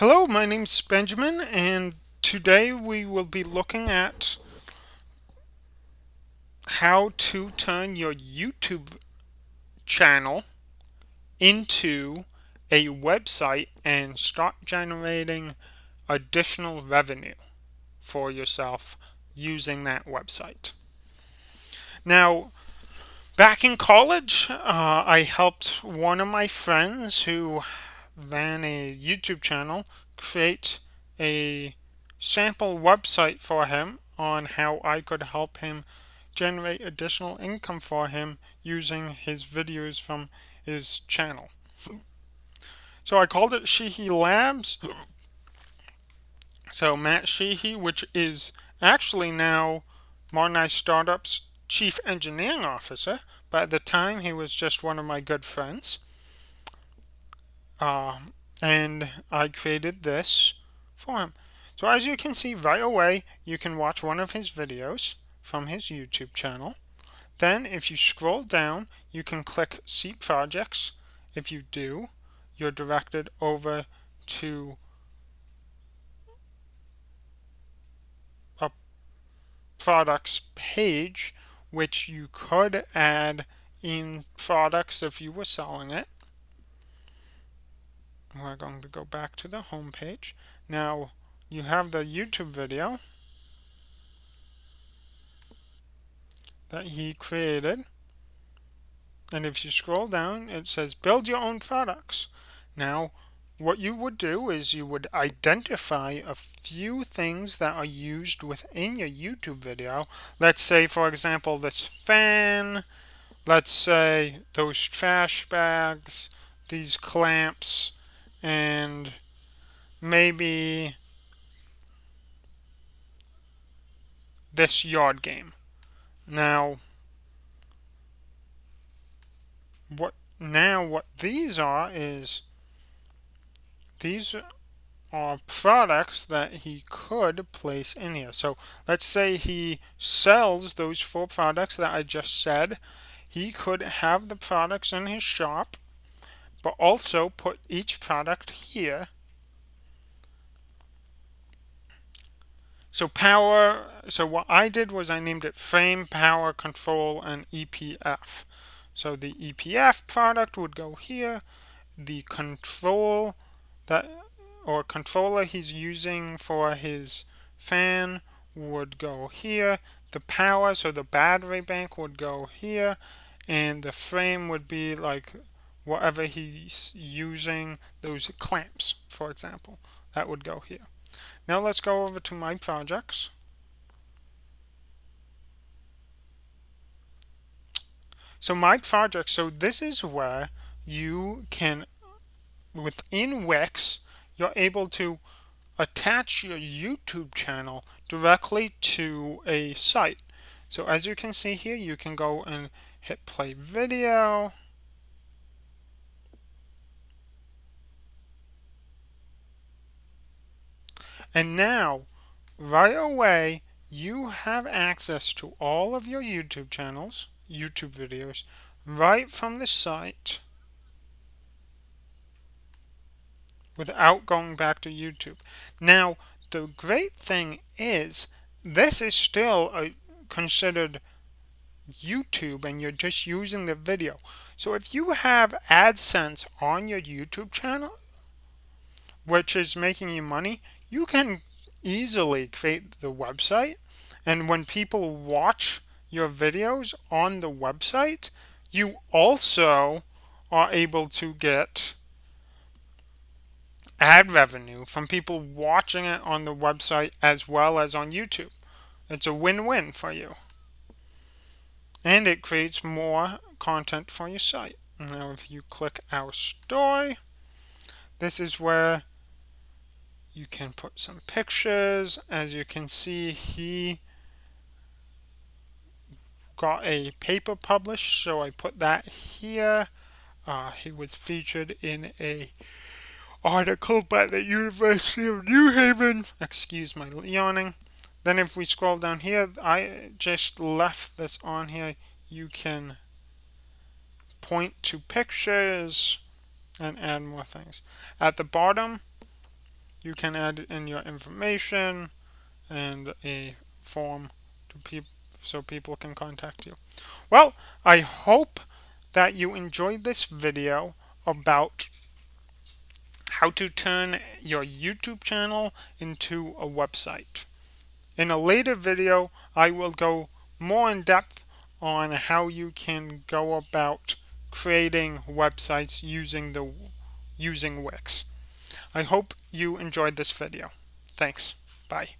Hello, my name's Benjamin, and today we will be looking at how to turn your YouTube channel into a website and start generating additional revenue for yourself using that website. Now, back in college, I helped one of my friends who ran a YouTube channel create a sample website for him on how I could help him generate additional income for him using his videos from his channel. So I called it Sheehy Labs. So Matt Sheehy, which is actually now Modern Eye Startup's chief engineering officer, but at the time he was just one of my good friends. Uh, and I created this for him. So as you can see right away, you can watch one of his videos from his YouTube channel. Then if you scroll down, you can click See Projects. If you do, you're directed over to a products page, which you could add in products if you were selling it. We're going to go back to the home page. Now you have the YouTube video that he created. And if you scroll down, it says build your own products. Now, what you would do is you would identify a few things that are used within your YouTube video. Let's say, for example, this fan. Let's say those trash bags, these clamps, and maybe this yard game. Now, what these are is these are products that he could place in here. So let's say he sells those four products that I just said. He could have the products in his shop, but also put each product here. So what I did was I named it frame, power, control, and EPF. So the EPF product would go here. The control that or controller he's using for his fan would go here. The power, so the battery bank would go here, and the frame would be like whatever he's using, those clamps, for example, that would go here. Now let's go over to my projects. So my project, so this is where you can, within Wix, you're able to attach your YouTube channel directly to a site. So as you can see here, you can go and hit play video. And now, right away, you have access to all of your YouTube channels, YouTube videos, right from the site without going back to YouTube. Now, the great thing is, this is still considered YouTube and you're just using the video. So if you have AdSense on your YouTube channel, which is making you money, you can easily create the website. And when people watch your videos on the website, you also are able to get ad revenue from people watching it on the website as well as on YouTube. It's a win-win for you. And it creates more content for your site. Now, if you click our story, this is where you can put some pictures. As you can see, he got a paper published, so I put that here. He was featured in a article by the University of New Haven. Excuse my yawning. Then if we scroll down here, I just left this on here. You can point to pictures and add more things. At the bottom, you can add in your information and a form to so people can contact you. Well, I hope that you enjoyed this video about how to turn your YouTube channel into a website. In a later video, I will go more in depth on how you can go about creating websites using Wix. I hope you enjoyed this video. Thanks. Bye.